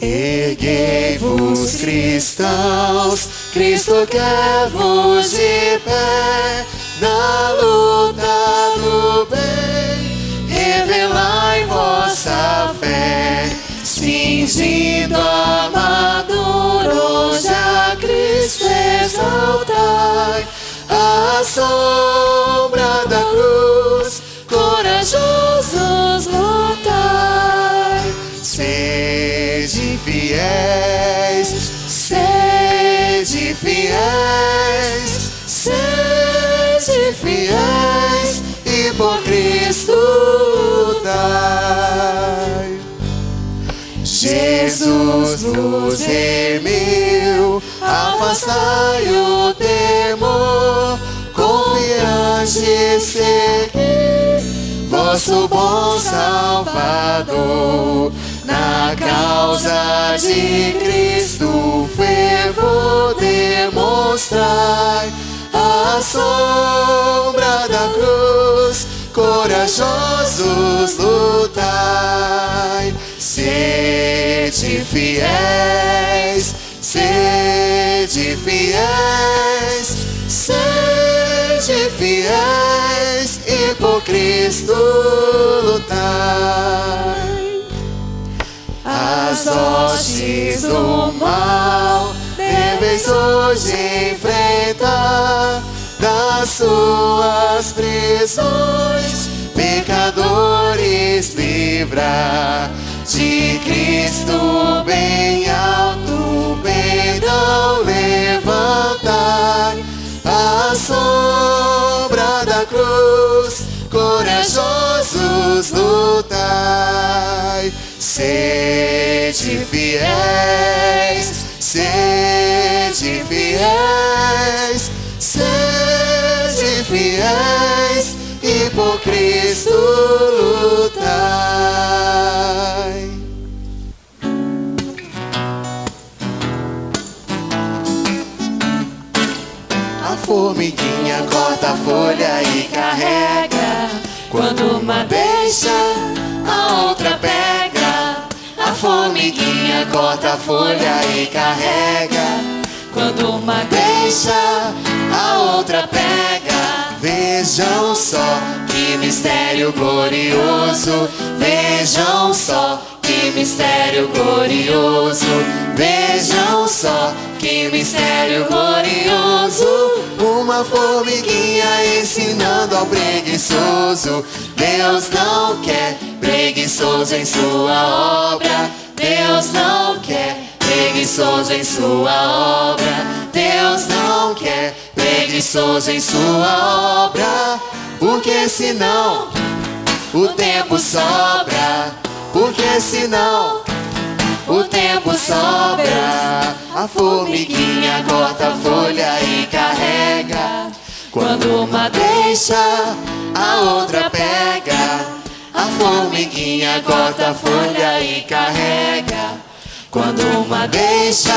Erguei-vos, cristãos, Cristo quer-vos de pé, na luta do bem, revelai vossa fé, cingido a armadura, hoje a Cristo exaltai, à sombra da cruz, corajosos lutai, sede fiéis, sede fiéis, sede fiéis, e por Cristo dai. Jesus vos remiu, afastai o temor, confiante segui vosso bom Salvador. Na causa de Cristo fervor demonstrai, à sombra da cruz, corajosos lutai. Sede fiéis, sede fiéis, sede fiéis, e por Cristo lutai. As hostes do mal deveis hoje enfrentar, das suas prisões pecadores livrar, de Cristo bem alto peidão levantar, à sombra da cruz, corajosos lutai. Sede fiéis, sede fiéis, sede fiéis, e por Cristo lutai. A formiguinha corta a folha e carrega, quando uma deixa, a outra pega. A formiguinha corta a folha e carrega, quando uma deixa, a outra pega. Vejam só que mistério glorioso, vejam só que mistério glorioso, vejam só que mistério glorioso. Uma formiguinha ensinando ao preguiçoso, Deus não quer preguiçoso em sua obra, Deus não quer preguiçoso em sua obra, Deus não quer preguiçoso em sua obra, porque senão o tempo sobra, porque senão o tempo sobra. A formiguinha corta a folha e carrega, quando uma deixa, a outra pega. A formiguinha corta a folha e carrega, quando uma deixa,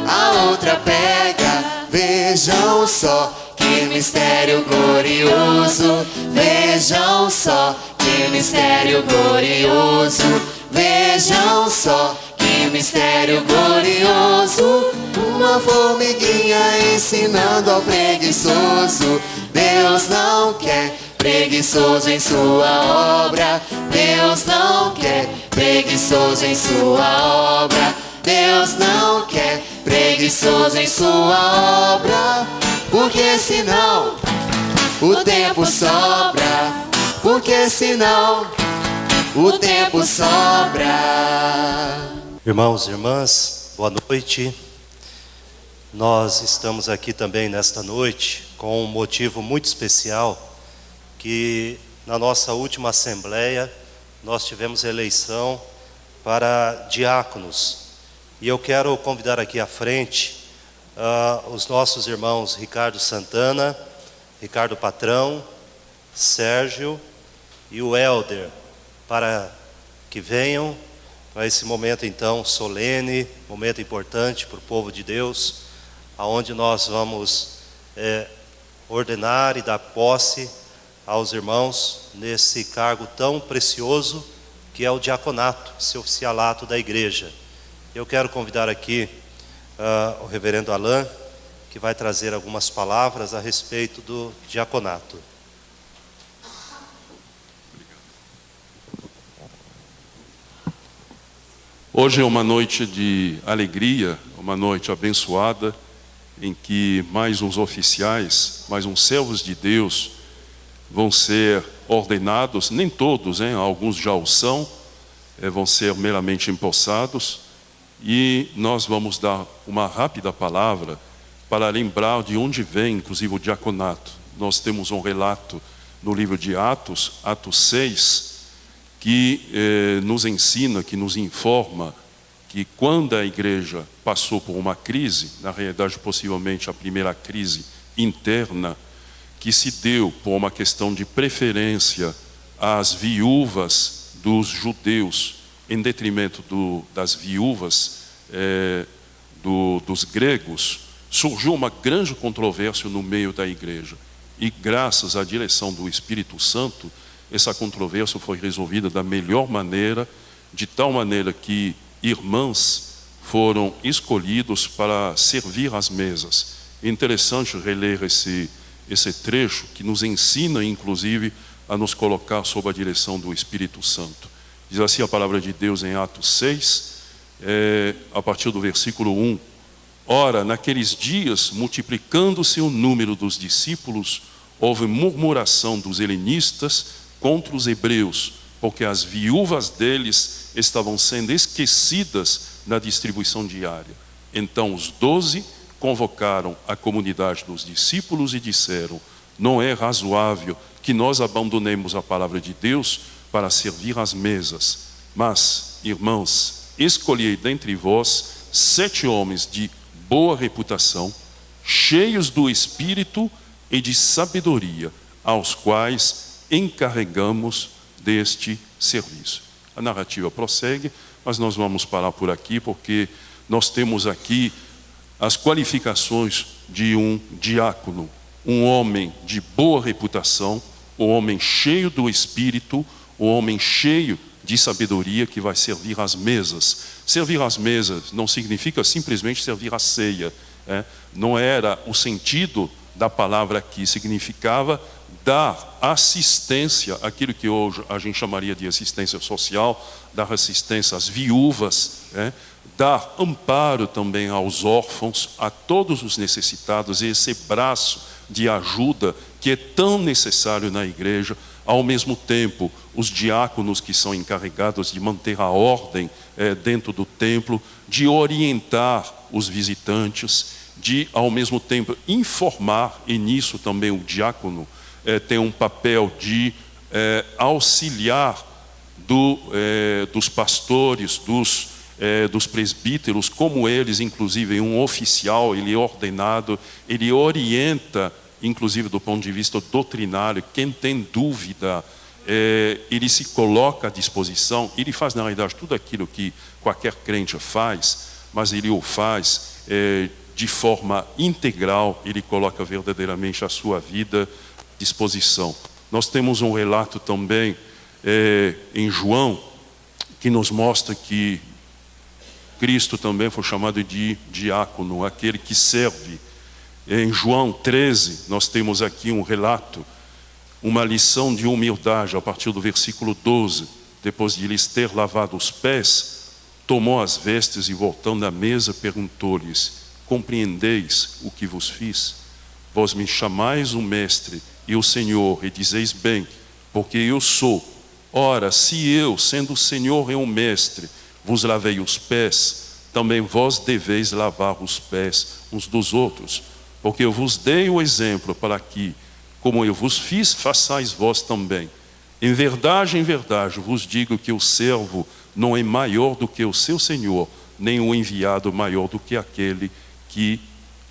a outra pega. Vejam só que mistério glorioso, vejam só que mistério glorioso, vejam só que mistério glorioso. Uma formiguinha ensinando ao preguiçoso, Deus não quer preguiçoso em sua obra, Deus não quer preguiçoso em sua obra, Deus não quer preguiçoso em sua obra, porque senão o tempo sobra, porque senão o tempo sobra. Irmãos e irmãs, boa noite. Nós estamos aqui também nesta noite com um motivo muito especial, que na nossa última assembleia nós tivemos eleição para diáconos. E eu quero convidar aqui à frente os nossos irmãos Ricardo Santana, Ricardo Patrão, Sérgio e o Helder, para que venham para esse momento então solene, momento importante para o povo de Deus, aonde nós vamos ordenar e dar posse aos irmãos nesse cargo tão precioso que é o diaconato, esse oficialato da igreja. Eu quero convidar aqui o reverendo Alain, que vai trazer algumas palavras a respeito do diaconato. Hoje é uma noite de alegria, uma noite abençoada, em que mais uns oficiais, mais uns servos de Deus vão ser ordenados, nem todos, hein? Alguns já o são, vão ser meramente empossados, e nós vamos dar uma rápida palavra para lembrar de onde vem, inclusive, o diaconato. Nós temos um relato no livro de Atos, Atos 6, que nos ensina, que nos informa que quando a igreja passou por uma crise, na realidade possivelmente a primeira crise interna, que se deu por uma questão de preferência às viúvas dos judeus, em detrimento das viúvas dos gregos, surgiu uma grande controvérsia no meio da igreja. E graças à direção do Espírito Santo, essa controvérsia foi resolvida da melhor maneira, de tal maneira que irmãs foram escolhidos para servir às mesas. É interessante reler esse trecho que nos ensina, inclusive, a nos colocar sob a direção do Espírito Santo. Diz assim a palavra de Deus em Atos 6, a partir do versículo 1. Ora, naqueles dias, multiplicando-se o número dos discípulos, houve murmuração dos helenistas contra os hebreus, porque as viúvas deles estavam sendo esquecidas na distribuição diária. Então os 12 convocaram a comunidade dos discípulos e disseram: não é razoável que nós abandonemos a palavra de Deus para servir às mesas. Mas, irmãos, escolhei dentre vós 7 homens de boa reputação, cheios do Espírito e de sabedoria, aos quais encarregamos deste serviço. A narrativa prossegue, mas nós vamos parar por aqui, porque nós temos aqui as qualificações de um diácono, um homem de boa reputação, um homem cheio do Espírito, um homem cheio de sabedoria, que vai servir às mesas. Servir às mesas não significa simplesmente servir à ceia, não era o sentido da palavra aqui, significava dar assistência, aquilo que hoje a gente chamaria de assistência social, dar assistência às viúvas, dar amparo também aos órfãos, a todos os necessitados, e esse braço de ajuda que é tão necessário na igreja. Ao mesmo tempo, os diáconos que são encarregados de manter a ordem dentro do templo, de orientar os visitantes, de, ao mesmo tempo, informar, e nisso também o diácono tem um papel de auxiliar dos pastores, dos presbíteros, como eles, inclusive um oficial, ele é ordenado, ele orienta, inclusive do ponto de vista doutrinário, quem tem dúvida, ele se coloca à disposição, ele faz na realidade tudo aquilo que qualquer crente faz, mas ele o faz de forma integral, ele coloca verdadeiramente a sua vida à disposição. Nós temos um relato também em João, que nos mostra que Cristo também foi chamado de diácono, aquele que serve. Em João 13, nós temos aqui um relato, uma lição de humildade, a partir do versículo 12. Depois de lhes ter lavado os pés, tomou as vestes e, voltando à mesa, perguntou-lhes: compreendeis o que vos fiz? Vós me chamais o mestre e o Senhor, e dizeis bem, porque eu sou. Ora, se eu, sendo o Senhor e o mestre, vos lavei os pés, também vós deveis lavar os pés uns dos outros. Porque eu vos dei o exemplo para que, como eu vos fiz, façais vós também. Em verdade, vos digo que o servo não é maior do que o seu senhor, nem o enviado maior do que aquele que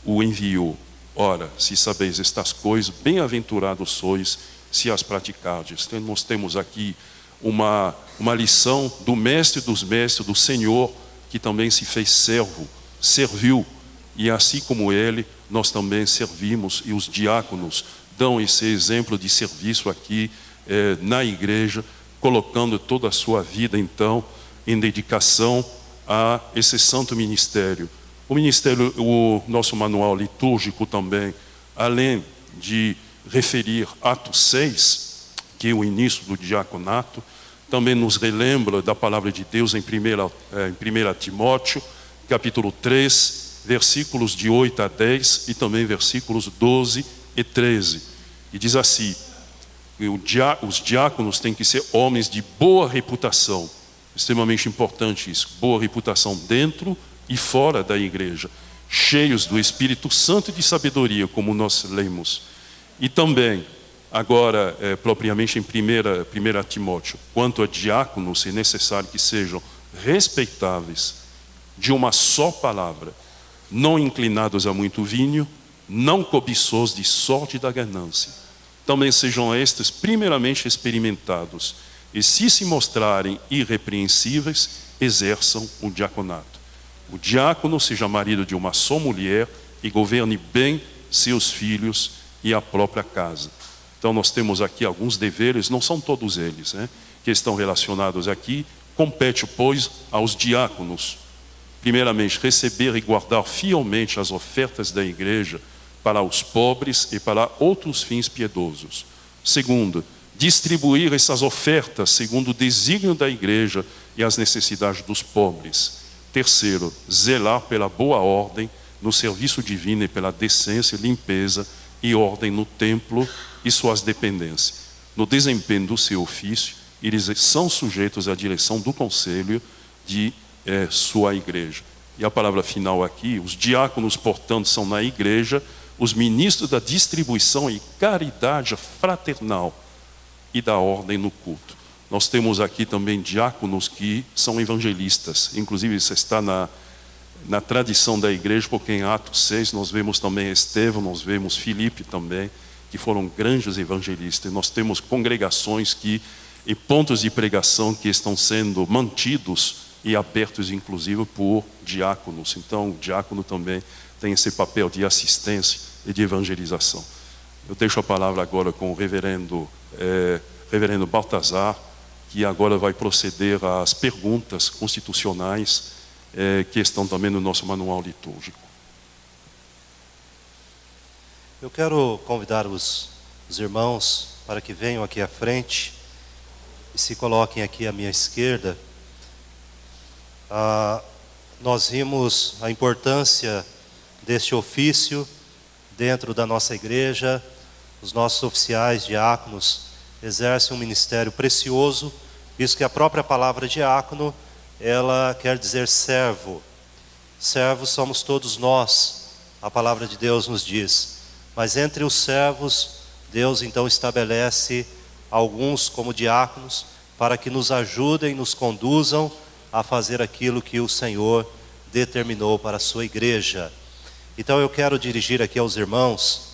o enviou. Ora, se sabeis estas coisas, bem-aventurados sois, se as praticardes. Então, nós temos aqui uma lição do mestre dos mestres, do Senhor, que também se fez servo, serviu, e assim como ele, nós também servimos, e os diáconos dão esse exemplo de serviço aqui na igreja, colocando toda a sua vida, então, em dedicação a esse santo ministério. O nosso manual litúrgico também, além de referir Atos 6, que é o início do diaconato, também nos relembra da palavra de Deus em 1 Timóteo, capítulo 3, versículos de 8 a 10 e também versículos 12 e 13. E diz assim: os diáconos têm que ser homens de boa reputação, extremamente importante isso, boa reputação dentro e fora da igreja, cheios do Espírito Santo e de sabedoria, como nós lemos. E também, agora, propriamente em 1 Timóteo, quanto a diáconos, é necessário que sejam respeitáveis, de uma só palavra, não inclinados a muito vinho, não cobiçosos de sorte da ganância. Também sejam estes primeiramente experimentados, e se mostrarem irrepreensíveis, exerçam o diaconato. O diácono seja marido de uma só mulher e governe bem seus filhos e a própria casa. Então nós temos aqui alguns deveres, não são todos eles, que estão relacionados aqui. Compete, pois, aos diáconos, primeiramente, receber e guardar fielmente as ofertas da igreja para os pobres e para outros fins piedosos. Segundo, distribuir essas ofertas segundo o desígnio da igreja e as necessidades dos pobres. Terceiro, zelar pela boa ordem no serviço divino e pela decência, limpeza e ordem no templo e suas dependências. No desempenho do seu ofício, eles são sujeitos à direção do conselho de sua igreja. E a palavra final aqui: os diáconos, portanto, são na igreja os ministros da distribuição e caridade fraternal e da ordem no culto. Nós temos aqui também diáconos que são evangelistas, inclusive isso está na tradição da igreja, porque em Atos 6 nós vemos também Estevão, nós vemos Filipe também, que foram grandes evangelistas. E nós temos congregações e pontos de pregação que estão sendo mantidos e abertos inclusive por diáconos. Então o diácono também tem esse papel de assistência e de evangelização. Eu deixo a palavra agora com o reverendo Baltazar, que agora vai proceder às perguntas constitucionais que estão também no nosso manual litúrgico. Eu quero convidar os irmãos para que venham aqui à frente e se coloquem aqui à minha esquerda. Nós vimos a importância deste ofício dentro da nossa igreja. Os nossos oficiais, diáconos, exercem um ministério precioso, visto que a própria palavra diácono, ela quer dizer servo. Servos somos todos nós, a palavra de Deus nos diz. Mas entre os servos, Deus então estabelece alguns como diáconos, para que nos ajudem, nos conduzam a fazer aquilo que o Senhor determinou para a sua igreja. Então eu quero dirigir aqui aos irmãos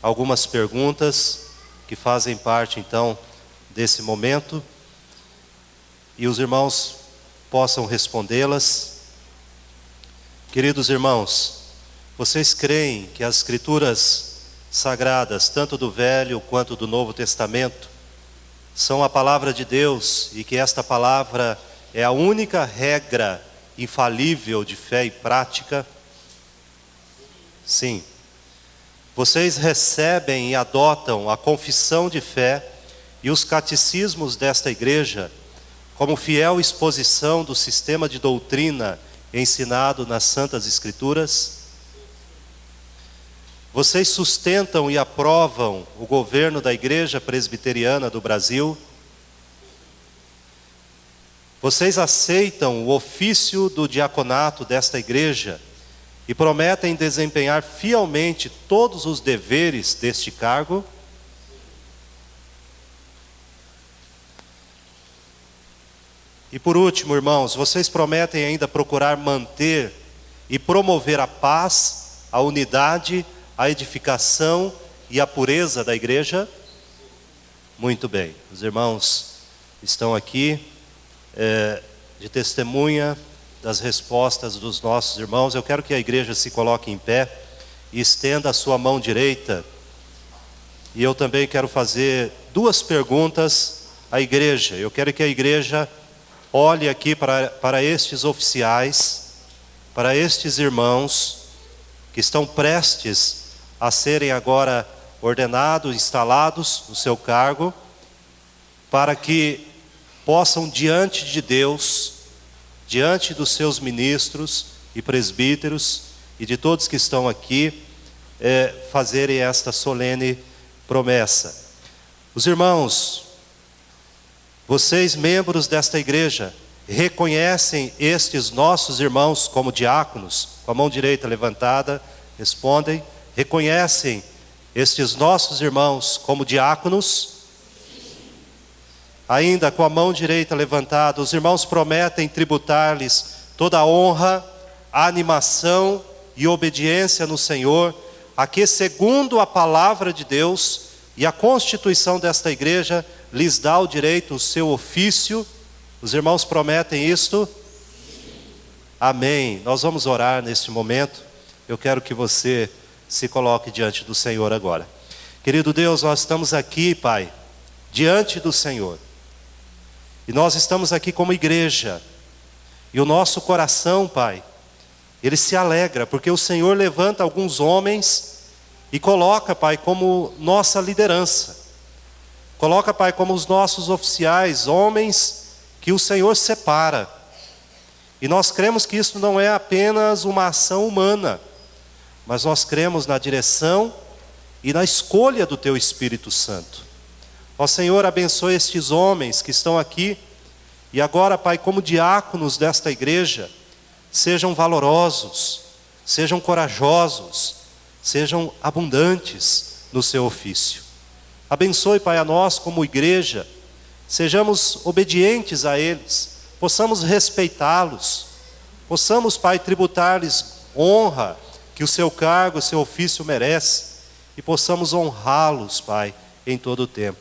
algumas perguntas que fazem parte então desse momento, e os irmãos possam respondê-las. Queridos irmãos, vocês creem que as escrituras sagradas, tanto do Velho quanto do Novo Testamento, são a palavra de Deus, e que esta palavra é a única regra infalível de fé e prática? Sim. Vocês recebem e adotam a confissão de fé e os catecismos desta igreja como fiel exposição do sistema de doutrina ensinado nas Santas Escrituras? Vocês sustentam e aprovam o governo da Igreja Presbiteriana do Brasil? Vocês aceitam o ofício do diaconato desta igreja e prometem desempenhar fielmente todos os deveres deste cargo? E por último, irmãos, vocês prometem ainda procurar manter e promover a paz, a unidade, a edificação e a pureza da igreja? Muito bem, os irmãos estão aqui de testemunha das respostas dos nossos irmãos. Eu quero que a igreja se coloque em pé e estenda a sua mão direita. E eu também quero fazer duas perguntas à igreja. Eu quero que a igreja olhe aqui para estes oficiais, para estes irmãos que estão prestes a serem agora ordenados, instalados no seu cargo, para que possam diante de Deus, diante dos seus ministros e presbíteros e de todos que estão aqui, fazerem esta solene promessa. Os irmãos, vocês membros desta igreja, reconhecem estes nossos irmãos como diáconos? Com a mão direita levantada, respondem. Reconhecem estes nossos irmãos como diáconos? Ainda com a mão direita levantada, os irmãos prometem tributar-lhes toda a honra, a animação e obediência no Senhor, a que, segundo a palavra de Deus e a constituição desta igreja, lhes dá o direito, o seu ofício. Os irmãos prometem isto? Amém. Nós vamos orar neste momento. Eu quero que você se coloque diante do Senhor agora. Querido Deus, nós estamos aqui, Pai, diante do Senhor. E nós estamos aqui como igreja. E o nosso coração, Pai, ele se alegra, porque o Senhor levanta alguns homens e coloca, Pai, como nossa liderança. Coloca, Pai, como os nossos oficiais, homens que o Senhor separa. E nós cremos que isso não é apenas uma ação humana, mas nós cremos na direção e na escolha do Teu Espírito Santo. Ó Senhor, abençoe estes homens que estão aqui. E agora, Pai, como diáconos desta igreja, sejam valorosos, sejam corajosos, sejam abundantes no seu ofício. Abençoe, Pai, a nós como igreja, sejamos obedientes a eles, possamos respeitá-los, possamos, Pai, tributar-lhes honra que o seu cargo, o seu ofício merece, e possamos honrá-los, Pai, em todo o tempo.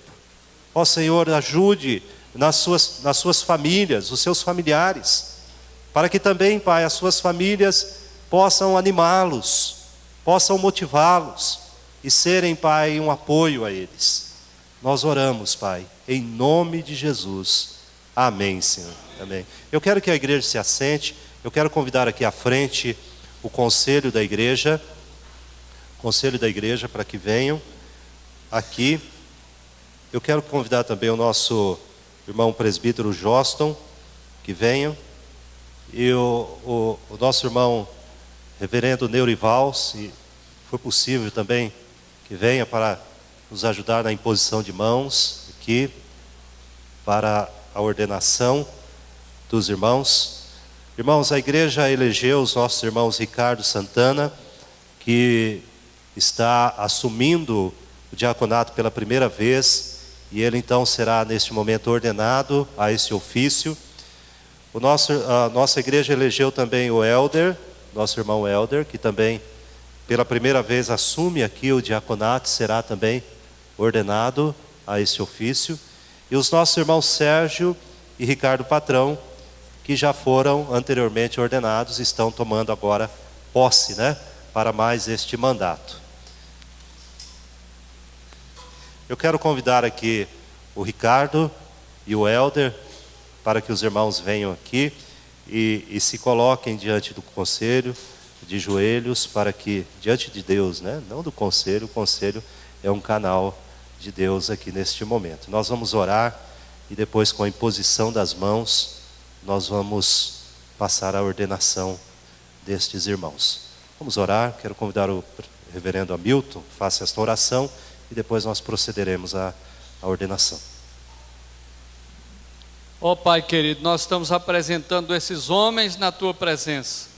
Ó Senhor, ajude nas suas famílias, os seus familiares, para que também, Pai, as suas famílias possam animá-los, possam motivá-los e serem, Pai, um apoio a eles. Nós oramos, Pai, em nome de Jesus. Amém, Senhor. Amém. Eu quero que a igreja se assente. Eu quero convidar aqui à frente o conselho da igreja, para que venham aqui. Eu quero convidar também o nosso irmão presbítero Joston, que venham, e o nosso irmão reverendo Neurival, se for possível também, que venha para nos ajudar na imposição de mãos aqui, para a ordenação dos irmãos. Irmãos, a igreja elegeu os nossos irmãos Ricardo Santana, que está assumindo o diaconato pela primeira vez, e ele então será neste momento ordenado a esse ofício. A nossa igreja elegeu também o Elder, nosso irmão Elder, que também pela primeira vez assume aqui o diaconato, será também ordenado a esse ofício. E os nossos irmãos Sérgio e Ricardo Patrão, que já foram anteriormente ordenados, estão tomando agora posse, para mais este mandato. Eu quero convidar aqui o Ricardo e o Elder para que os irmãos venham aqui e se coloquem diante do conselho, de joelhos, para que, diante de Deus, não do conselho, o conselho é um canal de Deus aqui neste momento. Nós vamos orar e depois, com a imposição das mãos, nós vamos passar a ordenação destes irmãos. Vamos orar. Quero convidar o reverendo Hamilton, faça esta oração e depois nós procederemos à ordenação. Ó Pai querido, nós estamos apresentando esses homens na Tua presença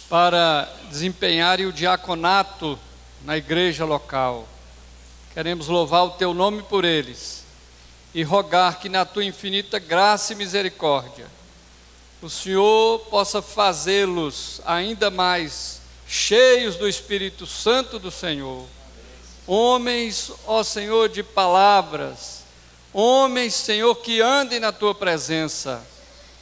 para desempenharem o diaconato na igreja local. Queremos louvar o Teu nome por eles e rogar que na Tua infinita graça e misericórdia o Senhor possa fazê-los ainda mais cheios do Espírito Santo do Senhor. Homens, ó Senhor, de palavras, homens, Senhor, que andem na Tua presença,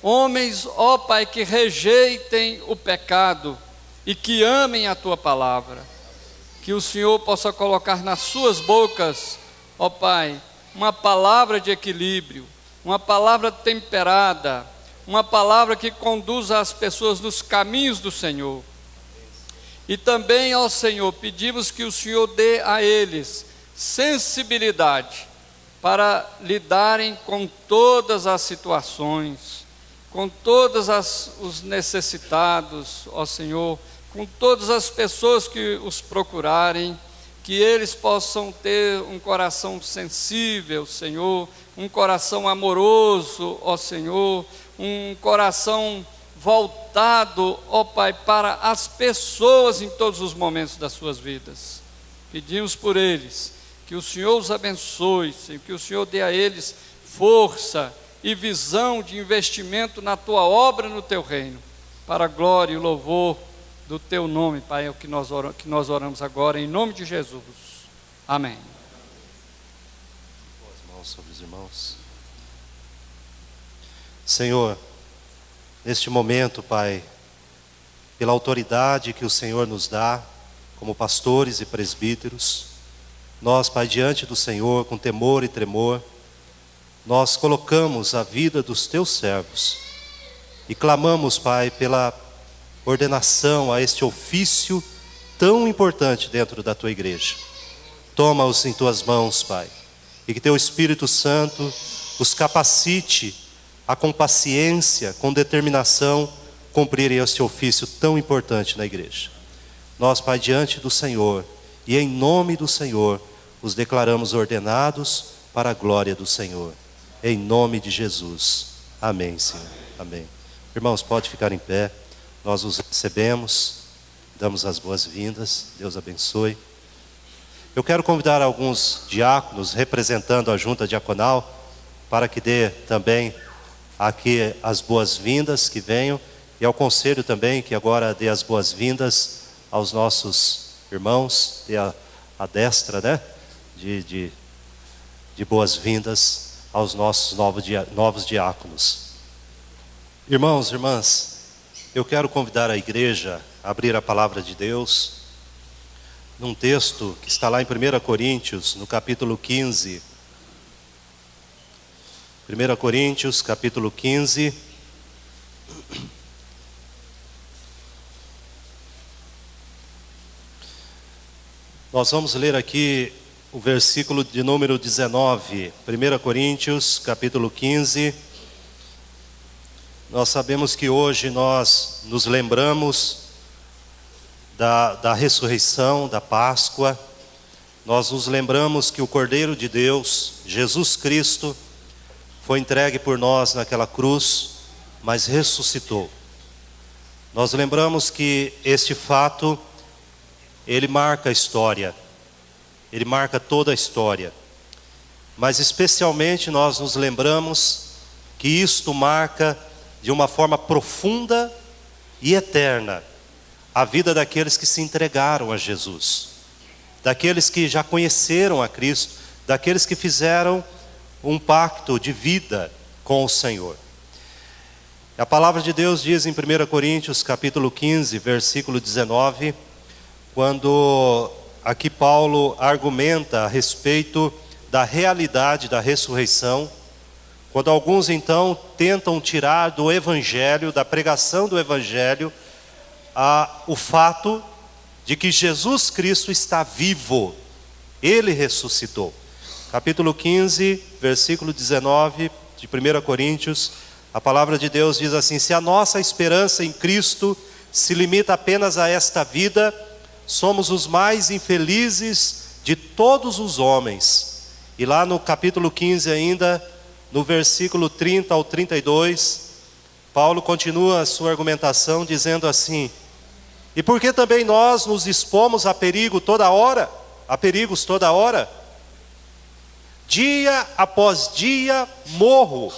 homens, ó Pai, que rejeitem o pecado e que amem a Tua palavra. Que o Senhor possa colocar nas suas bocas, ó Pai, uma palavra de equilíbrio, uma palavra temperada, uma palavra que conduza as pessoas nos caminhos do Senhor. E também ao Senhor, pedimos que o Senhor dê a eles sensibilidade para lidarem com todas as situações, com todos os necessitados, ó Senhor, com todas as pessoas que os procurarem, que eles possam ter um coração sensível, Senhor, um coração amoroso, ó Senhor, um coração voltado, ó Pai, para as pessoas em todos os momentos das suas vidas. Pedimos por eles, que o Senhor os abençoe, que o Senhor dê a eles força e visão de investimento na Tua obra, no Teu reino, para a glória e o louvor do Teu nome, Pai, é o que nós oramos agora, em nome de Jesus. Amém. As mãos sobre os irmãos. Senhor, neste momento, Pai, pela autoridade que o Senhor nos dá, como pastores e presbíteros, nós, Pai, diante do Senhor, com temor e tremor, nós colocamos a vida dos Teus servos e clamamos, Pai, pela ordenação a este ofício tão importante dentro da Tua igreja. Toma-os em Tuas mãos, Pai, e que Teu Espírito Santo os capacite a, com paciência, com determinação, cumprirem este ofício tão importante na igreja. Nós, Pai, diante do Senhor e em nome do Senhor, os declaramos ordenados para a glória do Senhor. Em nome de Jesus. Amém, Senhor. Amém. Irmãos, pode ficar em pé. Nós os recebemos, damos as boas-vindas. Deus abençoe. Eu quero convidar alguns diáconos, representando a junta diaconal, para que dê também aqui as boas-vindas que venham, e ao conselho também, que agora dê as boas-vindas aos nossos irmãos, dê a destra, né, de boas-vindas aos nossos novos diáconos. Irmãos, irmãs, eu quero convidar a igreja a abrir a palavra de Deus, num texto que está lá em 1 Coríntios, no capítulo 15, 1 Coríntios, capítulo 15. Nós vamos ler aqui o versículo de número 19. 1 Coríntios, capítulo 15. Nós sabemos que hoje nós nos lembramos da ressurreição, da Páscoa. Nós nos lembramos que o Cordeiro de Deus, Jesus Cristo, foi entregue por nós naquela cruz, mas ressuscitou. Nós lembramos que este fato, ele marca a história, ele marca toda a história, mas especialmente nós nos lembramos que isto marca de uma forma profunda e eterna a vida daqueles que se entregaram a Jesus, daqueles que já conheceram a Cristo, daqueles que fizeram um pacto de vida com o Senhor. A palavra de Deus diz em 1 Coríntios capítulo 15, versículo 19, quando aqui Paulo argumenta a respeito da realidade da ressurreição, quando alguns então tentam tirar do Evangelho, da pregação do Evangelho, o fato de que Jesus Cristo está vivo, Ele ressuscitou. Capítulo 15, versículo 19 de 1 Coríntios, a palavra de Deus diz assim: se a nossa esperança em Cristo se limita apenas a esta vida, somos os mais infelizes de todos os homens. E lá no capítulo 15 ainda, no versículo 30 ao 32, Paulo continua a sua argumentação dizendo assim: e por que também nós nos expomos a perigo toda hora? A perigos toda hora? Dia após dia morro.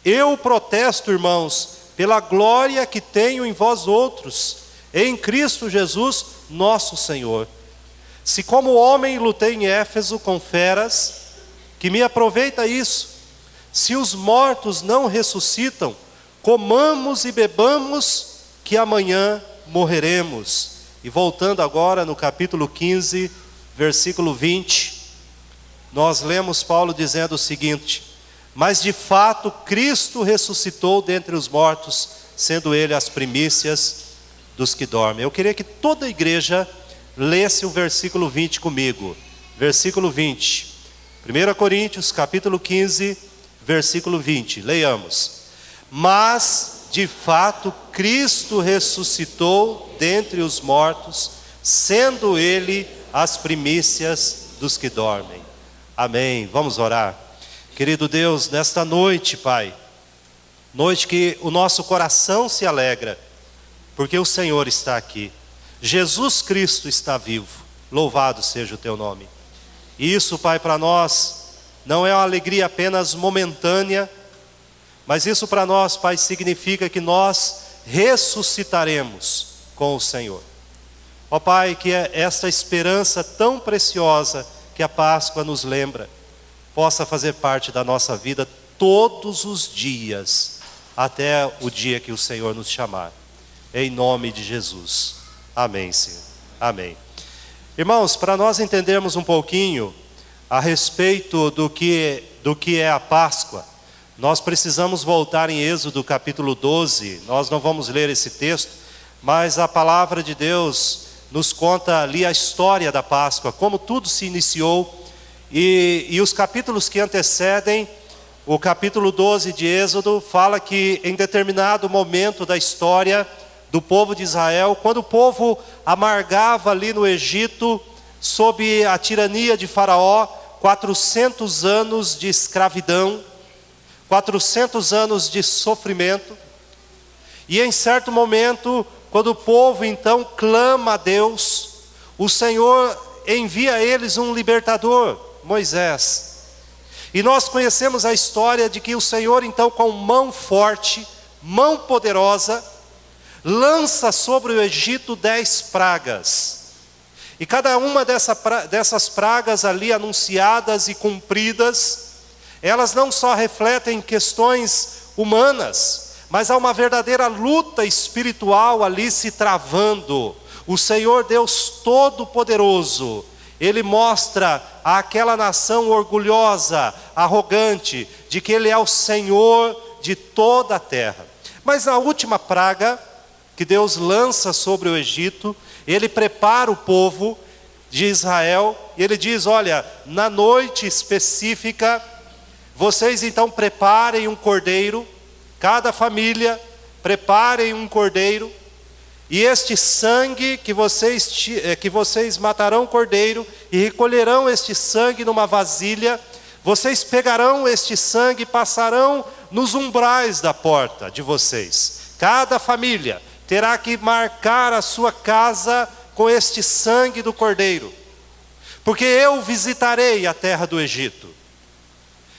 Eu protesto, irmãos, pela glória que tenho em vós outros, em Cristo Jesus, nosso Senhor. Se como homem lutei em Éfeso com feras, que me aproveita isso? Se os mortos não ressuscitam, comamos e bebamos, que amanhã morreremos. E voltando agora no capítulo 15, versículo 20, nós lemos Paulo dizendo o seguinte: mas de fato Cristo ressuscitou dentre os mortos, sendo Ele as primícias dos que dormem. Eu queria que toda a igreja lesse o versículo 20 comigo. Versículo 20. 1 Coríntios, capítulo 15, versículo 20. Leiamos. Mas, de fato, Cristo ressuscitou dentre os mortos, sendo Ele as primícias dos que dormem. Amém. Vamos orar. Querido Deus, nesta noite, Pai, noite que o nosso coração se alegra, porque o Senhor está aqui. Jesus Cristo está vivo. Louvado seja o Teu nome. E isso, Pai, para nós não é uma alegria apenas momentânea, mas isso para nós, Pai, significa que nós ressuscitaremos com o Senhor. Ó Pai, que esta esperança tão preciosa que a Páscoa nos lembra, possa fazer parte da nossa vida todos os dias, até o dia que o Senhor nos chamar. Em nome de Jesus. Amém, Senhor. Amém. Irmãos, para nós entendermos um pouquinho a respeito do que é a Páscoa, nós precisamos voltar em Êxodo capítulo 12. Nós não vamos ler esse texto, mas a palavra de Deus nos conta ali a história da Páscoa, como tudo se iniciou. E os capítulos que antecedem o capítulo 12 de Êxodo fala que em determinado momento da história do povo de Israel, quando o povo amargava ali no Egito, sob a tirania de Faraó, 400 anos de escravidão, 400 anos de sofrimento. E em certo momento, quando o povo então clama a Deus, o Senhor envia a eles um libertador, Moisés. E nós conhecemos a história de que o Senhor então, com mão forte, mão poderosa, lança sobre o Egito 10 pragas. E cada uma dessas pragas ali anunciadas e cumpridas, elas não só refletem questões humanas, mas há uma verdadeira luta espiritual ali se travando. O Senhor Deus Todo-Poderoso, Ele mostra àquela nação orgulhosa, arrogante, de que Ele é o Senhor de toda a terra. Mas a última praga que Deus lança sobre o Egito, Ele prepara o povo de Israel, e Ele diz, olha, na noite específica, vocês então preparem um cordeiro, cada família preparem um cordeiro, e este sangue que vocês matarão o cordeiro, e recolherão este sangue numa vasilha, vocês pegarão este sangue e passarão nos umbrais da porta de vocês. Cada família terá que marcar a sua casa com este sangue do cordeiro, porque eu visitarei a terra do Egito,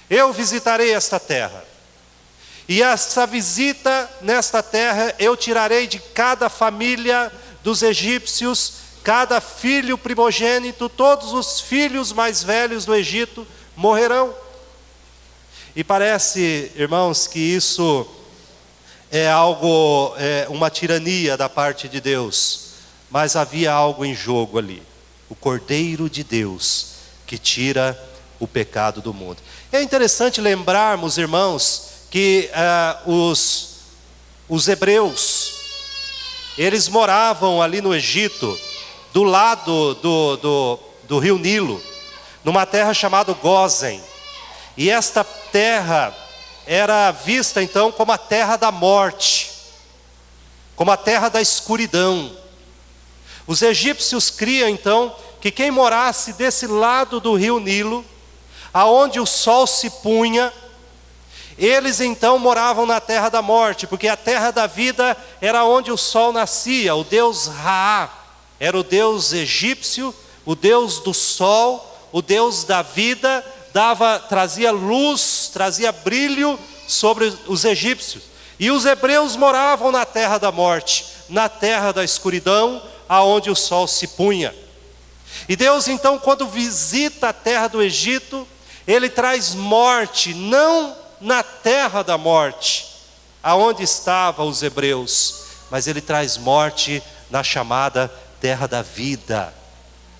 eu visitarei esta terra, e essa visita nesta terra eu tirarei de cada família dos egípcios, cada filho primogênito, todos os filhos mais velhos do Egito morrerão. E parece, irmãos, que isso é uma tirania da parte de Deus, mas havia algo em jogo ali, o Cordeiro de Deus, que tira o pecado do mundo. É interessante lembrarmos, irmãos, que os hebreus, eles moravam ali no Egito, do lado do rio Nilo, numa terra chamada Gósen, e esta terra era vista então como a terra da morte, como a terra da escuridão. Os egípcios criam então que quem morasse desse lado do rio Nilo, aonde o sol se punha, eles então moravam na terra da morte, porque a terra da vida era onde o sol nascia. O deus Ra era o deus egípcio, o deus do sol, o deus da vida, trazia luz, trazia brilho sobre os egípcios. E os hebreus moravam na terra da morte, na terra da escuridão, aonde o sol se punha. E Deus então, quando visita a terra do Egito, Ele traz morte, não na terra da morte, aonde estavam os hebreus, mas Ele traz morte na chamada terra da vida,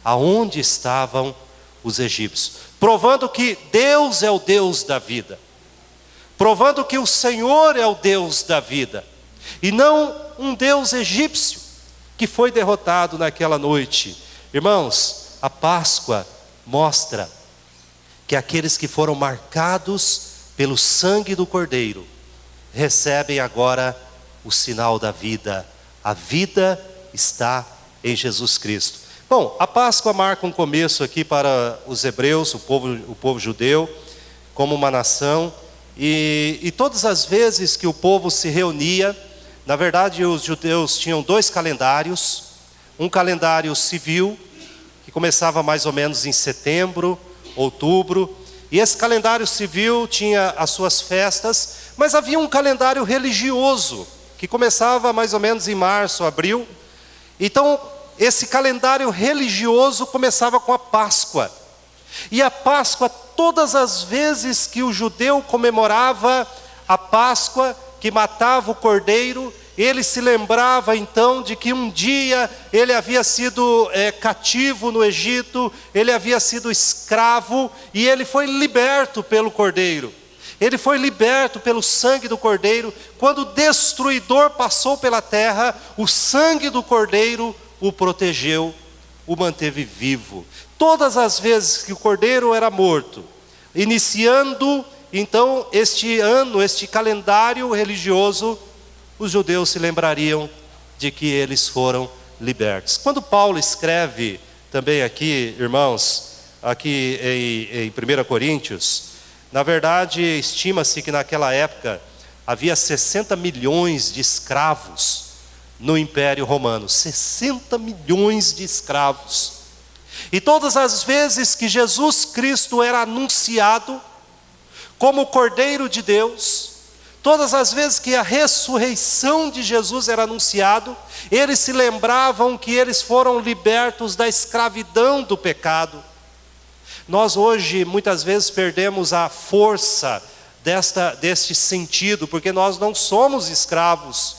aonde estavam os egípcios, provando que Deus é o Deus da vida. provando que o Senhor é o Deus da vida, e não um Deus egípcio, que foi derrotado naquela noite. Irmãos, a Páscoa mostra que aqueles que foram marcados pelo sangue do Cordeiro, recebem agora o sinal da vida. A vida está em Jesus Cristo. Bom, a Páscoa marca um começo aqui para os hebreus, o povo judeu, como uma nação. E todas as vezes que o povo se reunia, na verdade os judeus tinham 2 calendários. Um calendário civil, que começava mais ou menos em setembro, outubro. E esse calendário civil tinha as suas festas, mas havia um calendário religioso, que começava mais ou menos em março, abril. Então, esse calendário religioso começava com a Páscoa. E a Páscoa, todas as vezes que o judeu comemorava a Páscoa, que matava o cordeiro, ele se lembrava então de que um dia ele havia sido cativo no Egito, ele havia sido escravo, e ele foi liberto pelo cordeiro. Ele foi liberto pelo sangue do cordeiro. Quando o destruidor passou pela terra, o sangue do cordeiro o protegeu, o manteve vivo. Todas as vezes que o cordeiro era morto, iniciando então este ano, este calendário religioso, os judeus se lembrariam de que eles foram libertos. Quando Paulo escreve também aqui, irmãos, aqui em 1 Coríntios, na verdade estima-se que naquela época havia 60 milhões de escravos no Império Romano. 60 milhões de escravos. E todas as vezes que Jesus Cristo era anunciado como o Cordeiro de Deus, todas as vezes que a ressurreição de Jesus era anunciado, eles se lembravam que eles foram libertos da escravidão do pecado. Nós hoje muitas vezes perdemos a força deste sentido, porque nós não somos escravos,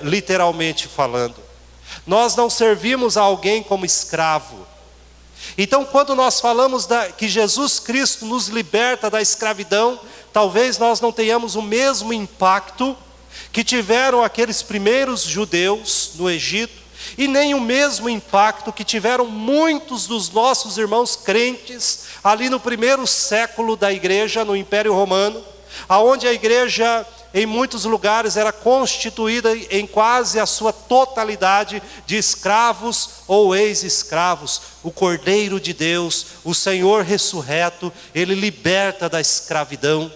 literalmente falando. Nós não servimos a alguém como escravo. Então, quando nós falamos que Jesus Cristo nos liberta da escravidão, talvez nós não tenhamos o mesmo impacto que tiveram aqueles primeiros judeus no Egito, e nem o mesmo impacto que tiveram muitos dos nossos irmãos crentes ali no primeiro século da igreja, no Império Romano, aonde a igreja em muitos lugares era constituída em quase a sua totalidade de escravos ou ex-escravos. O Cordeiro de Deus, o Senhor ressurreto, ele liberta da escravidão,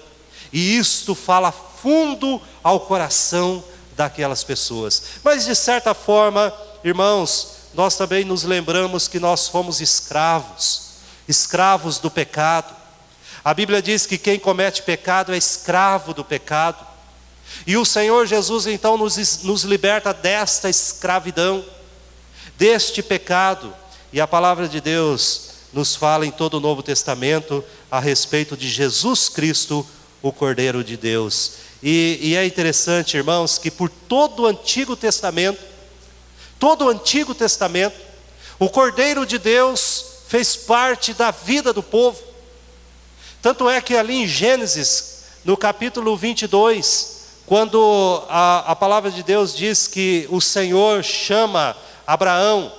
e isto fala fundo ao coração daquelas pessoas. Mas de certa forma, irmãos, nós também nos lembramos que nós fomos escravos do pecado. A Bíblia diz que quem comete pecado é escravo do pecado. E o Senhor Jesus então nos liberta desta escravidão, deste pecado. E a palavra de Deus nos fala em todo o Novo Testamento a respeito de Jesus Cristo, o Cordeiro de Deus. E é interessante, irmãos, que por todo o Antigo Testamento, o Cordeiro de Deus fez parte da vida do povo. Tanto é que ali em Gênesis, no capítulo 22, quando a palavra de Deus diz que o Senhor chama Abraão,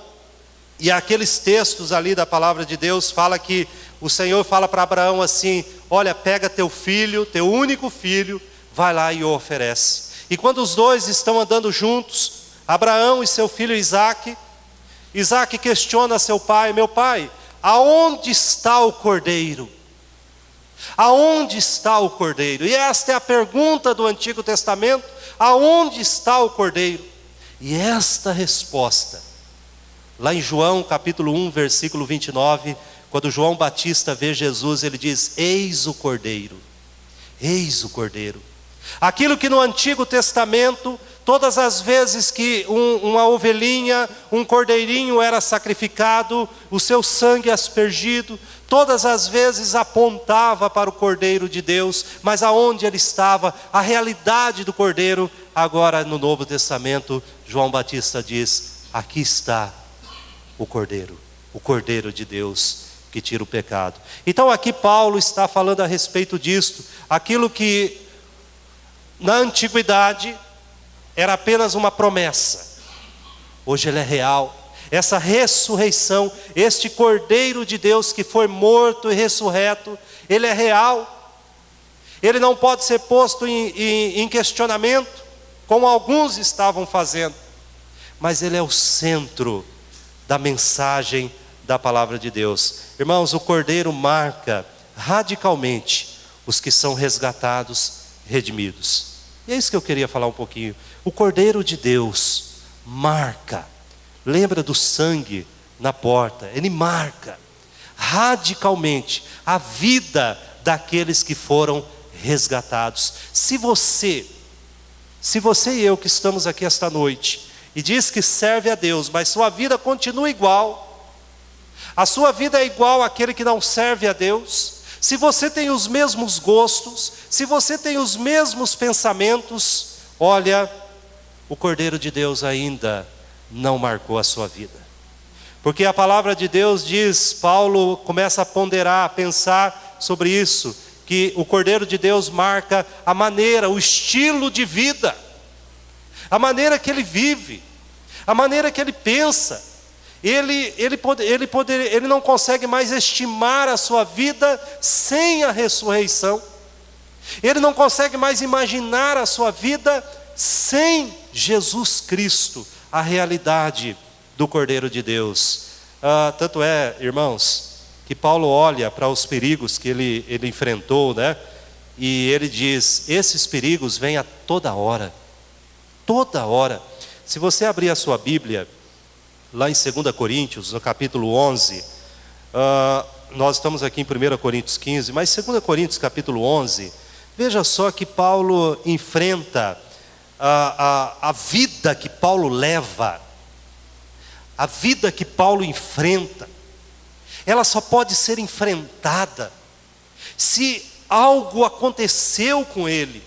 e aqueles textos ali da palavra de Deus fala que o Senhor fala para Abraão assim: olha, pega teu filho, teu único filho, vai lá e o oferece. E quando os dois estão andando juntos, Abraão e seu filho Isaque questiona seu pai: meu pai, aonde está o cordeiro? Aonde está o cordeiro? E esta é a pergunta do Antigo Testamento: aonde está o cordeiro? E esta resposta, lá em João capítulo 1, versículo 29, quando João Batista vê Jesus, ele diz: eis o cordeiro, eis o cordeiro. Aquilo que no Antigo Testamento, todas as vezes que uma ovelhinha, um cordeirinho era sacrificado, o seu sangue aspergido, todas as vezes apontava para o Cordeiro de Deus. Mas aonde ele estava? A realidade do Cordeiro. Agora no Novo Testamento, João Batista diz: aqui está o Cordeiro de Deus, que tira o pecado. Então aqui Paulo está falando a respeito disto, aquilo que na antiguidade era apenas uma promessa. Hoje ele é real. Essa ressurreição, este Cordeiro de Deus que foi morto e ressurreto, ele é real. Ele não pode ser posto em questionamento, como alguns estavam fazendo. Mas ele é o centro da mensagem da palavra de Deus. Irmãos, o Cordeiro marca radicalmente os que são resgatados, redimidos. E é isso que eu queria falar um pouquinho. O Cordeiro de Deus marca. Lembra do sangue na porta? Ele marca radicalmente a vida daqueles que foram resgatados. Se você e eu que estamos aqui esta noite e diz que serve a Deus, mas sua vida continua igual, a sua vida é igual àquele que não serve a Deus, se você tem os mesmos gostos, se você tem os mesmos pensamentos, olha, o Cordeiro de Deus ainda não marcou a sua vida. Porque a palavra de Deus diz, Paulo começa a ponderar, a pensar sobre isso, que o Cordeiro de Deus marca a maneira, o estilo de vida, a maneira que ele vive, a maneira que ele pensa. Ele não consegue mais estimar a sua vida sem a ressurreição. Ele não consegue mais imaginar a sua vida sem Jesus Cristo, a realidade do Cordeiro de Deus. Tanto é, irmãos, que Paulo olha para os perigos que ele enfrentou, né? E ele diz, esses perigos vêm a toda hora. Toda hora. Se você abrir a sua Bíblia, lá em 2 Coríntios, no capítulo 11, nós estamos aqui em 1 Coríntios 15, mas 2 Coríntios capítulo 11, veja só que Paulo enfrenta a vida que Paulo leva, a vida que Paulo enfrenta. Ela só pode ser enfrentada se algo aconteceu com ele.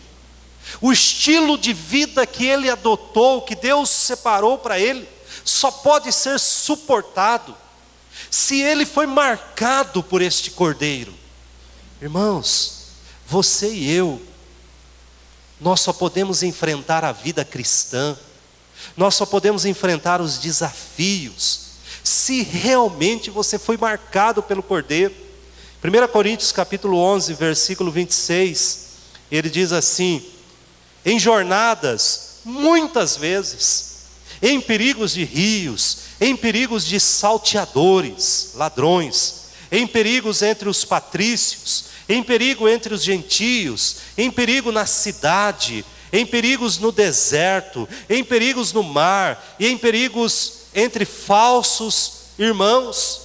O estilo de vida que ele adotou, que Deus separou para ele, só pode ser suportado se ele foi marcado por este Cordeiro. Irmãos, você e eu, nós só podemos enfrentar a vida cristã, nós só podemos enfrentar os desafios se realmente você foi marcado pelo Cordeiro. 1 Coríntios capítulo 11, versículo 26, ele diz assim, em jornadas, muitas vezes, em perigos de rios, em perigos de salteadores, ladrões, em perigos entre os patrícios, em perigo entre os gentios, em perigo na cidade, em perigos no deserto, em perigos no mar, e em perigos entre falsos irmãos.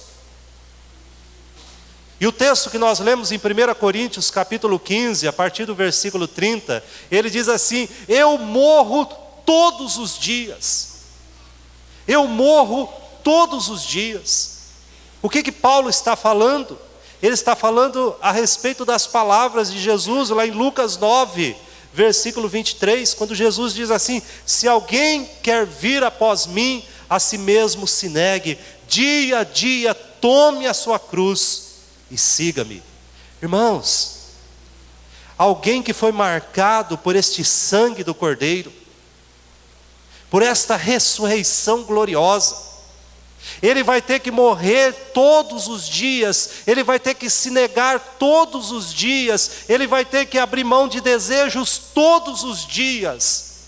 E o texto que nós lemos em 1 Coríntios capítulo 15, a partir do versículo 30, ele diz assim, eu morro todos os dias. Eu morro todos os dias. O que Paulo está falando? Ele está falando a respeito das palavras de Jesus, lá em Lucas 9, versículo 23, quando Jesus diz assim, se alguém quer vir após mim, a si mesmo se negue, dia a dia tome a sua cruz e siga-me. Irmãos, alguém que foi marcado por este sangue do Cordeiro, por esta ressurreição gloriosa, ele vai ter que morrer todos os dias, ele vai ter que se negar todos os dias, ele vai ter que abrir mão de desejos todos os dias,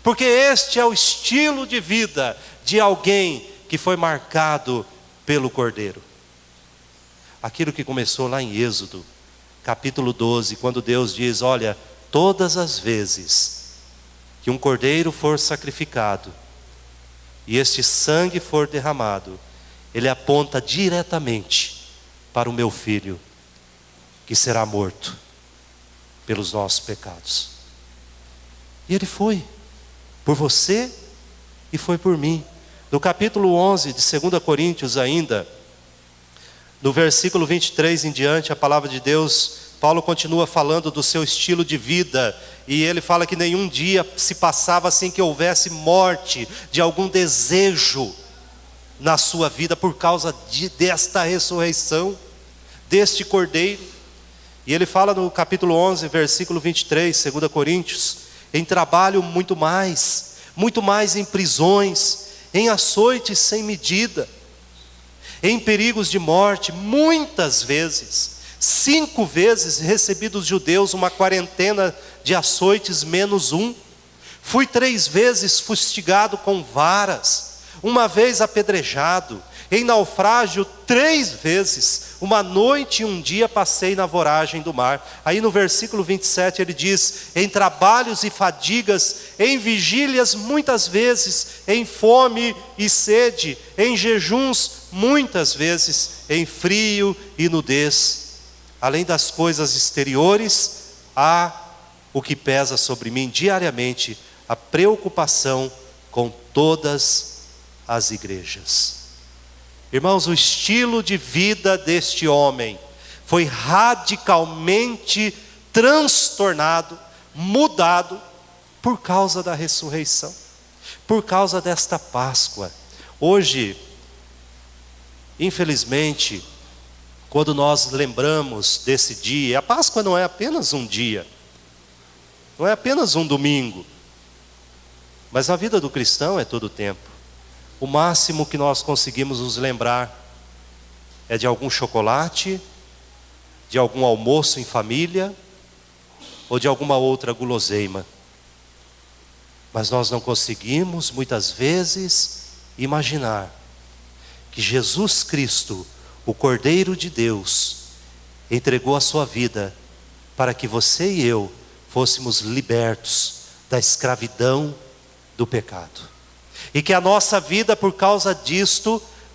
porque este é o estilo de vida de alguém que foi marcado pelo Cordeiro. Aquilo que começou lá em Êxodo, capítulo 12, quando Deus diz, olha, todas as vezes que um cordeiro for sacrificado, e este sangue for derramado, ele aponta diretamente para o meu filho, que será morto pelos nossos pecados. E ele foi, por você e foi por mim. No capítulo 11 de 2 Coríntios ainda, no versículo 23 em diante, a palavra de Deus, Paulo continua falando do seu estilo de vida, e ele fala que nenhum dia se passava sem que houvesse morte de algum desejo na sua vida, por causa desta ressurreição, deste Cordeiro. E ele fala no capítulo 11, versículo 23, 2 Coríntios, em trabalho muito mais em prisões, em açoites sem medida, em perigos de morte, muitas vezes, 5 vezes recebi dos judeus uma quarentena de açoites menos um. Fui 3 vezes fustigado com varas, 1 vez apedrejado, em naufrágio 3 vezes, 1 noite e 1 dia passei na voragem do mar. Aí no versículo 27 ele diz: em trabalhos e fadigas, em vigílias muitas vezes, em fome e sede, em jejuns muitas vezes, em frio e nudez. Além das coisas exteriores, há o que pesa sobre mim diariamente, a preocupação com todas as igrejas. Irmãos, o estilo de vida deste homem foi radicalmente transtornado, mudado, por causa da ressurreição, por causa desta Páscoa. Hoje, infelizmente, quando nós lembramos desse dia, a Páscoa não é apenas um dia, não é apenas um domingo, mas a vida do cristão é todo o tempo. O máximo que nós conseguimos nos lembrar é de algum chocolate, de algum almoço em família, ou de alguma outra guloseima. Mas nós não conseguimos, muitas vezes, imaginar que Jesus Cristo, o Cordeiro de Deus, entregou a sua vida para que você e eu fôssemos libertos da escravidão do pecado. E que a nossa vida, por causa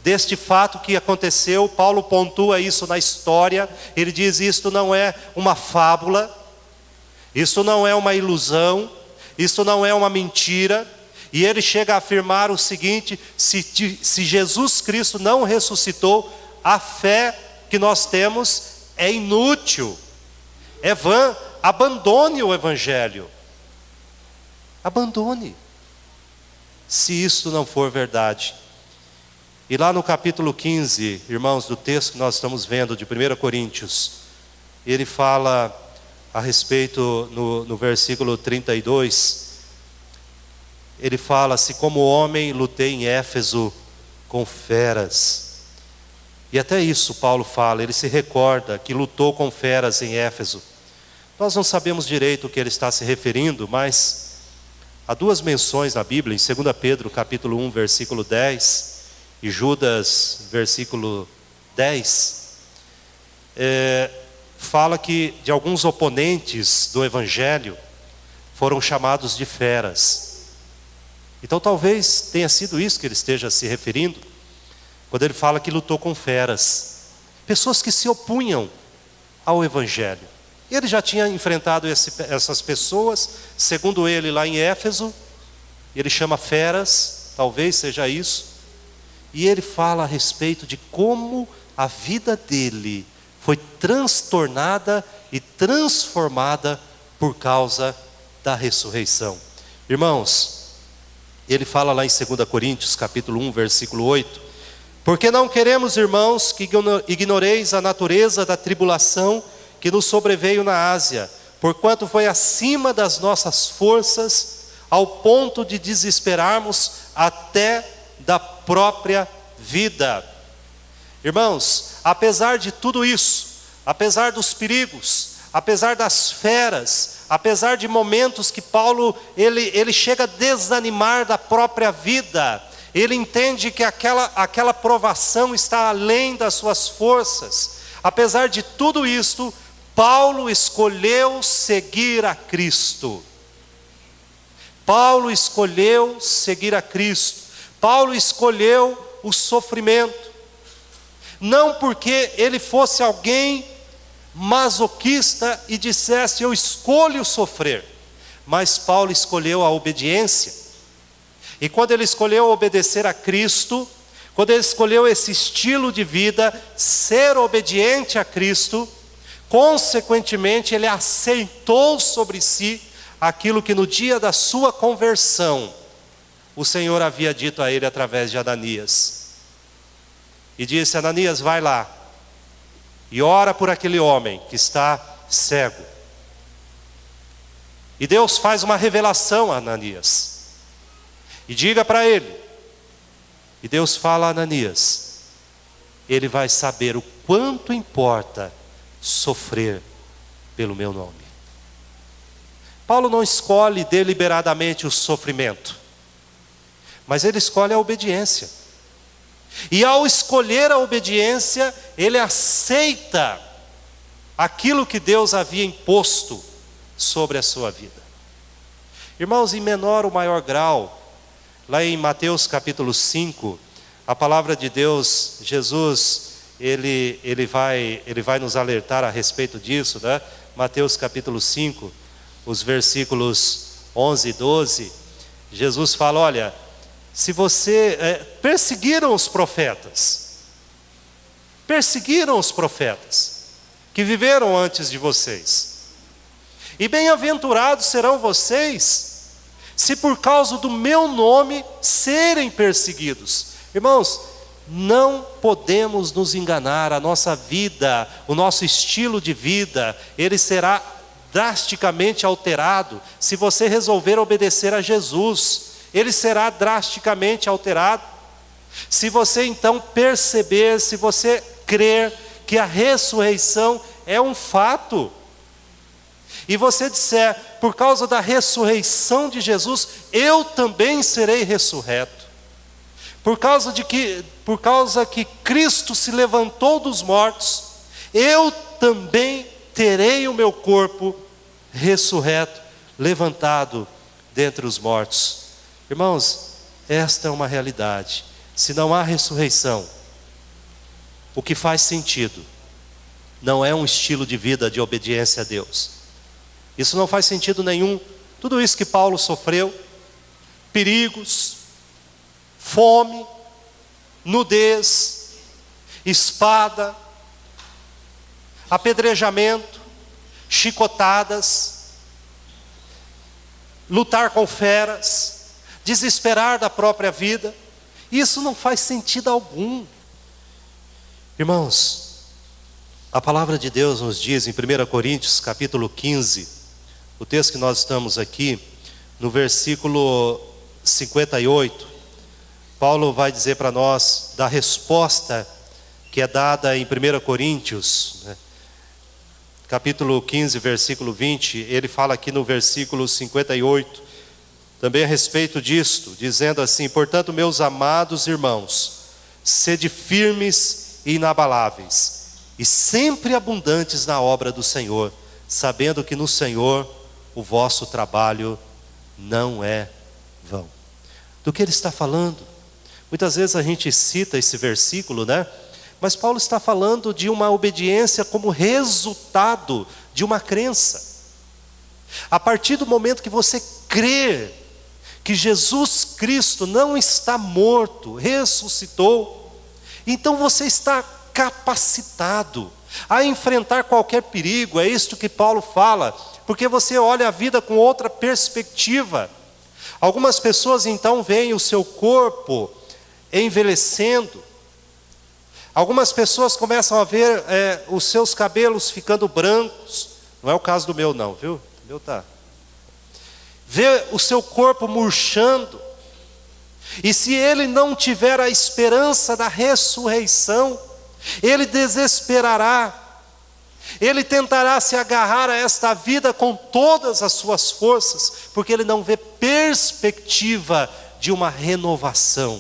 deste fato que aconteceu, Paulo pontua isso na história, ele diz: isto não é uma fábula, isso não é uma ilusão, isso não é uma mentira. E ele chega a afirmar o seguinte: se Jesus Cristo não ressuscitou, a fé que nós temos é inútil, é vã. Abandone o Evangelho, abandone, se isso não for verdade. E lá no capítulo 15, irmãos, do texto que nós estamos vendo de 1 Coríntios, ele fala a respeito, no versículo 32, ele fala: se como homem lutei em Éfeso com feras. E até isso Paulo fala, ele se recorda que lutou com feras em Éfeso. Nós não sabemos direito o que ele está se referindo, mas há 2 menções na Bíblia, em 2 Pedro capítulo 1, versículo 10, e Judas, versículo 10, fala que de alguns oponentes do Evangelho foram chamados de feras. Então talvez tenha sido isso que ele esteja se referindo, quando ele fala que lutou com feras, pessoas que se opunham ao Evangelho. E ele já tinha enfrentado essas pessoas, segundo ele, lá em Éfeso. Ele chama feras, talvez seja isso. E ele fala a respeito de como a vida dele foi transtornada e transformada por causa da ressurreição. Irmãos, ele fala lá em 2 Coríntios, capítulo 1, versículo 8: porque não queremos, irmãos, que ignoreis a natureza da tribulação que nos sobreveio na Ásia, porquanto foi acima das nossas forças, ao ponto de desesperarmos até da própria vida. Irmãos, apesar de tudo isso, apesar dos perigos, apesar das feras, apesar de momentos que Paulo ele chega a desanimar da própria vida, ele entende que aquela provação está além das suas forças. Apesar de tudo isto, Paulo escolheu seguir a Cristo. Paulo escolheu seguir a Cristo. Paulo escolheu o sofrimento. Não porque ele fosse alguém masoquista e dissesse: eu escolho sofrer. Mas Paulo escolheu a obediência. E quando ele escolheu obedecer a Cristo, quando ele escolheu esse estilo de vida, ser obediente a Cristo, consequentemente ele aceitou sobre si aquilo que no dia da sua conversão o Senhor havia dito a ele através de Ananias. E disse: Ananias, vai lá e ora por aquele homem que está cego. E Deus faz uma revelação a Ananias. E diga para ele. E Deus fala a Ananias: ele vai saber o quanto importa sofrer pelo meu nome. Paulo não escolhe deliberadamente o sofrimento, mas ele escolhe a obediência. E ao escolher a obediência, ele aceita aquilo que Deus havia imposto sobre a sua vida. Irmãos, em menor ou maior grau, lá em Mateus capítulo 5, a palavra de Deus, Jesus, ele vai nos alertar a respeito disso, né? Mateus capítulo 5, os versículos 11 e 12, Jesus fala: olha, se você perseguiram os profetas que viveram antes de vocês, e bem-aventurados serão vocês se por causa do meu nome serem perseguidos. Irmãos, não podemos nos enganar. A nossa vida, o nosso estilo de vida, ele será drasticamente alterado se você resolver obedecer a Jesus. Ele será drasticamente alterado se você então perceber, se você crer que a ressurreição é um fato, e você disser: por causa da ressurreição de Jesus, eu também serei ressurreto. Por causa que Cristo se levantou dos mortos, eu também terei o meu corpo ressurreto, levantado dentre os mortos. Irmãos, esta é uma realidade. Se não há ressurreição, o que faz sentido não é um estilo de vida de obediência a Deus. Isso não faz sentido nenhum. Tudo isso que Paulo sofreu, perigos, fome, nudez, espada, apedrejamento, chicotadas, lutar com feras, desesperar da própria vida, isso não faz sentido algum. Irmãos, a palavra de Deus nos diz em 1 Coríntios capítulo 15, o texto que nós estamos aqui, no versículo 58, Paulo vai dizer para nós da resposta que é dada em 1 Coríntios, né? Capítulo 15, versículo 20, ele fala aqui no versículo 58, também a respeito disto, dizendo assim: portanto, meus amados irmãos, sede firmes e inabaláveis, e sempre abundantes na obra do Senhor, sabendo que no Senhor o vosso trabalho não é vão. Do que ele está falando? Muitas vezes a gente cita esse versículo, né? Mas Paulo está falando de uma obediência como resultado de uma crença. A partir do momento que você crê que Jesus Cristo não está morto, ressuscitou, então você está capacitado a enfrentar qualquer perigo. É isto que Paulo fala, porque você olha a vida com outra perspectiva. Algumas pessoas então veem o seu corpo envelhecendo. Algumas pessoas começam a ver os seus cabelos ficando brancos. Não é o caso do meu não, viu? O meu tá. Vê o seu corpo murchando. E se ele não tiver a esperança da ressurreição, ele desesperará. Ele tentará se agarrar a esta vida com todas as suas forças, porque ele não vê perspectiva de uma renovação,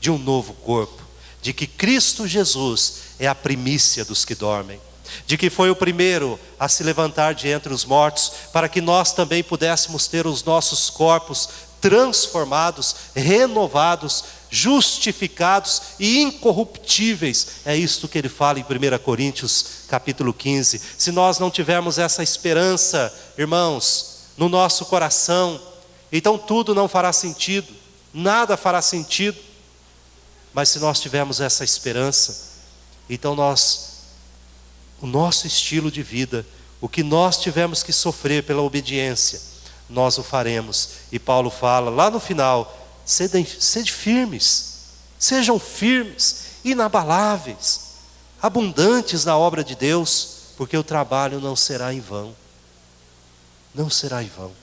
de um novo corpo, de que Cristo Jesus é a primícia dos que dormem, de que foi o primeiro a se levantar de entre os mortos, para que nós também pudéssemos ter os nossos corpos transformados, renovados, justificados e incorruptíveis. É isto que ele fala em 1 Coríntios capítulo 15. Se nós não tivermos essa esperança, irmãos, no nosso coração, então tudo não fará sentido, nada fará sentido. Mas se nós tivermos essa esperança, então o nosso estilo de vida, o que nós tivemos que sofrer pela obediência, nós o faremos. E Paulo fala lá no final: sede firmes, sejam firmes, inabaláveis, abundantes na obra de Deus, porque o trabalho não será em vão. não será em vão.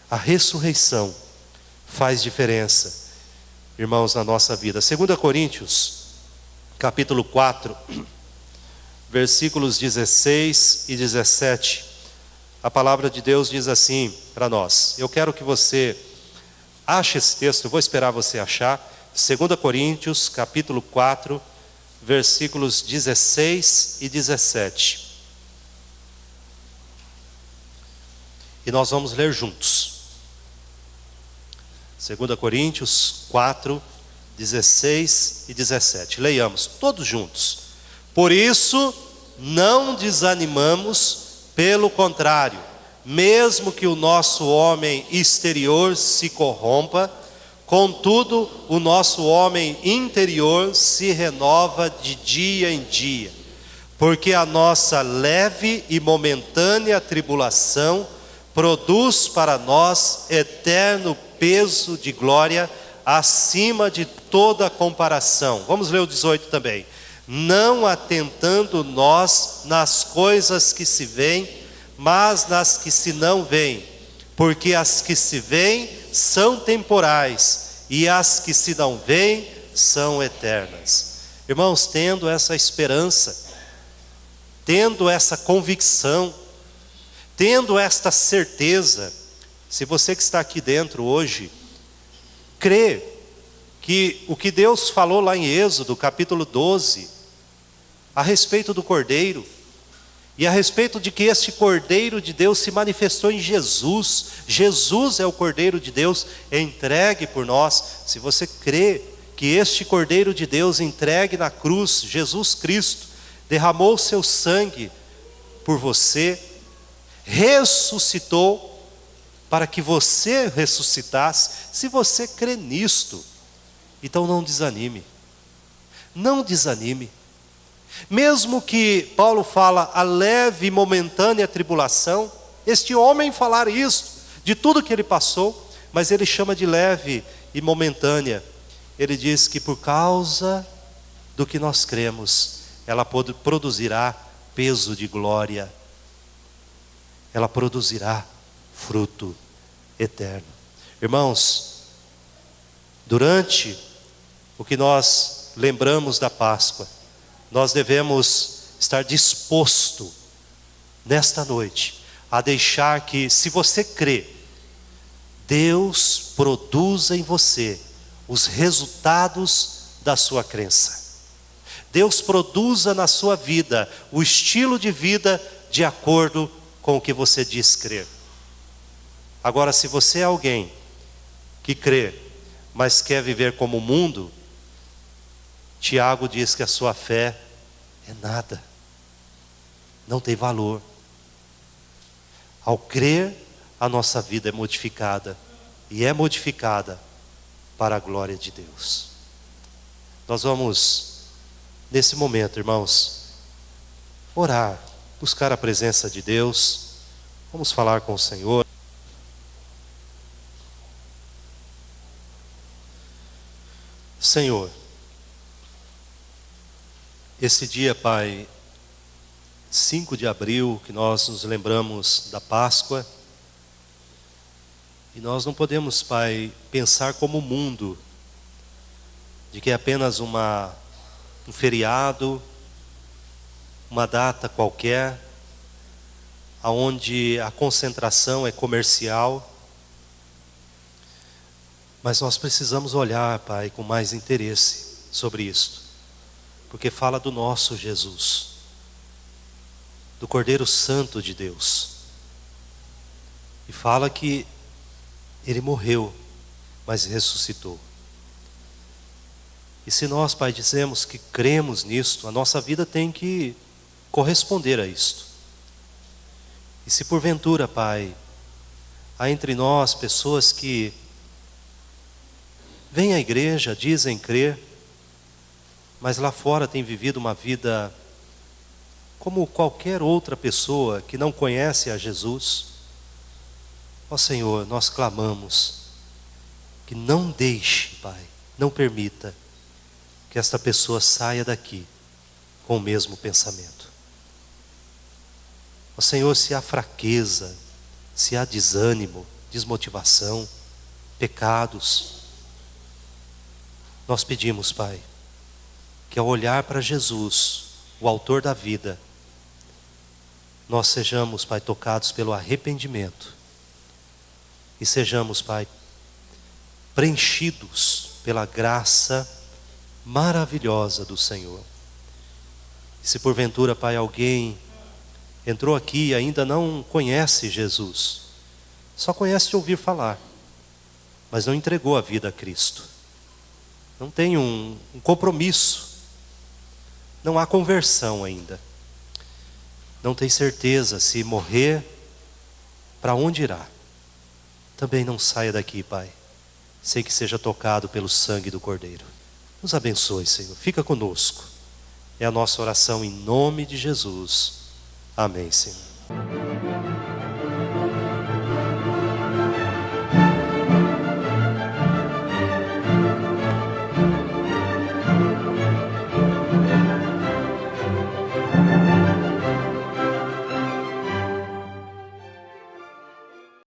A ressurreição faz diferença, irmãos, na nossa vida. 2 Coríntios, capítulo 4, versículos 16 e 17. A palavra de Deus diz assim para nós. Eu quero que você ache esse texto, eu vou esperar você achar. 2 Coríntios, capítulo 4, versículos 16 e 17. E nós vamos ler juntos. 2 Coríntios 4, 16 e 17. Leiamos todos juntos. Por isso, não desanimamos, pelo contrário, mesmo que o nosso homem exterior se corrompa, contudo, o nosso homem interior se renova de dia em dia, porque a nossa leve e momentânea tribulação produz para nós eterno peso de glória acima de toda comparação. Vamos ler o 18 também. Não atentando nós nas coisas que se veem, mas nas que se não veem, porque as que se veem são temporais, e as que se não veem são eternas. Irmãos, tendo essa esperança, tendo essa convicção, tendo esta certeza, se você que está aqui dentro hoje, crê que o que Deus falou lá em Êxodo, capítulo 12, a respeito do Cordeiro, e a respeito de que este Cordeiro de Deus se manifestou em Jesus, Jesus é o Cordeiro de Deus entregue por nós. Se você crê que este Cordeiro de Deus entregue na cruz, Jesus Cristo, derramou seu sangue por você, ressuscitou para que você ressuscitasse, se você crê nisto, então não desanime, não desanime. Mesmo que Paulo fala a leve e momentânea tribulação, este homem falar isso, de tudo que ele passou, mas ele chama de leve e momentânea. Ele diz que por causa do que nós cremos, ela produzirá peso de glória, ela produzirá fruto eterno. Irmãos, durante o que nós lembramos da Páscoa, nós devemos estar disposto nesta noite a deixar que, se você crê, Deus produza em você os resultados da sua crença. Deus produza na sua vida o estilo de vida de acordo com o que você diz crer. Agora, se você é alguém que crê, mas quer viver como o mundo, Tiago diz que a sua fé é nada, não tem valor. Ao crer, a nossa vida é modificada, e é modificada para a glória de Deus. Nós vamos, nesse momento, irmãos, orar, buscar a presença de Deus, vamos falar com o Senhor. Senhor, esse dia, Pai, 5 de abril, que nós nos lembramos da Páscoa, e nós não podemos, Pai, pensar como o mundo, de que é apenas um feriado, uma data qualquer, onde a concentração é comercial, mas nós precisamos olhar, Pai, com mais interesse sobre isto, porque fala do nosso Jesus, do Cordeiro Santo de Deus, e fala que Ele morreu, mas ressuscitou. E se nós, Pai, dizemos que cremos nisto, a nossa vida tem que corresponder a isto. E se porventura, Pai, há entre nós pessoas que vêm à igreja, dizem crer, mas lá fora têm vivido uma vida como qualquer outra pessoa que não conhece a Jesus, ó Senhor, nós clamamos que não deixe, Pai, não permita que esta pessoa saia daqui com o mesmo pensamento. Ó Senhor, se há fraqueza se há desânimo, desmotivação, pecados, nós pedimos, Pai, que ao olhar para Jesus, o autor da vida, nós sejamos, Pai, tocados pelo arrependimento e sejamos, Pai, preenchidos pela graça maravilhosa do Senhor. E se porventura, Pai, alguém entrou aqui e ainda não conhece Jesus, só conhece de ouvir falar, mas não entregou a vida a Cristo, não tem um compromisso, não há conversão ainda, não tem certeza se morrer, para onde irá, também não saia daqui, Pai, sem que seja tocado pelo sangue do Cordeiro. Nos abençoe, Senhor, fica conosco, é a nossa oração em nome de Jesus. Amém, Senhor.